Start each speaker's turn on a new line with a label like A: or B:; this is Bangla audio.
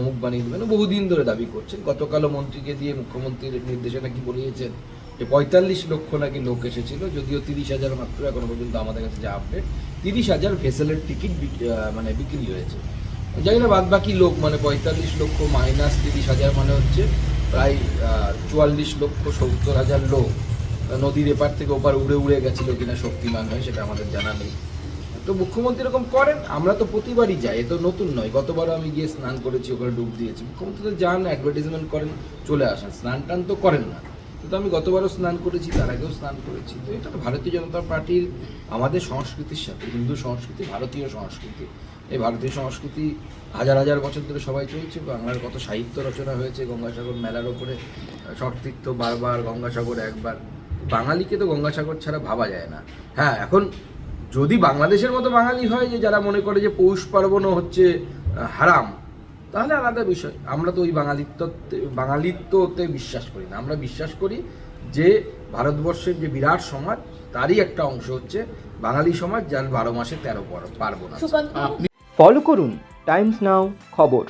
A: অমুক বানিয়ে দেবেন, বহুদিন ধরে দাবি করছেন। গতকালও মন্ত্রীকে দিয়ে মুখ্যমন্ত্রীর নির্দেশনা কি বলিয়েছেন যে ৪৫ লক্ষ নাকি লোক এসেছিল, যদিও ৩০,০০০ মাত্র এখনো পর্যন্ত আমাদের কাছে যে আপডেট, ৩০,০০০ ভেসেলের টিকিট মানে বিক্রি হয়েছে। জানি না বাদ বাকি লোক, মানে ৪৫ লক্ষ মাইনাস ৩০,০০০ মানে হচ্ছে প্রায় ৪৪ লক্ষ ৭০,০০০ লোক নদীর এপার থেকে ওপার উড়ে উড়ে গেছিল কিনা শক্তিমান হয় সেটা আমাদের জানা নেই। তো মুখ্যমন্ত্রী এরকম করেন, আমরা তো প্রতিবারই যাই, এ তো নতুন নয়। গতবারও আমি গিয়ে স্নান করেছি, ওখানে ডুব দিয়েছি। মুখ্যমন্ত্রী তো যান, অ্যাডভার্টাইজমেন্ট করেন, চলে আসেন, স্নান টান তো করেন না। কিন্তু আমি গতবারও স্নান করেছি, তার আগেও স্নান করেছি। তো এটা ভারতীয় জনতা পার্টির, আমাদের সংস্কৃতির সাথে, হিন্দু সংস্কৃতি, ভারতীয় সংস্কৃতি, এই ভারতীয় সংস্কৃতি হাজার হাজার বছর ধরে সবাই চলছে। বাংলার কত সাহিত্য রচনা হয়েছে গঙ্গাসাগর মেলার ওপরে, সতীর্থ বারবার, গঙ্গাসাগর একবার। বাঙালিকে তো গঙ্গাসাগর ছাড়া ভাবা যায় না। হ্যাঁ, এখন যদি বাংলাদেশের মতো বাঙালি হয় যে যারা মনে করে যে পৌষ পার্বণও হচ্ছে হারাম, তাহলে আলাদা বিষয়। আমরা তো ওই বাঙালিত্বতে বিশ্বাস করি না। আমরা বিশ্বাস করি যে ভারতবর্ষের যে বিরাট সমাজ, তারই একটা অংশ হচ্ছে বাঙালি সমাজ, যার ১২ মাসে ১৩ পার্বণ আছে।
B: ফলো করুন টাইমস নাও খবর।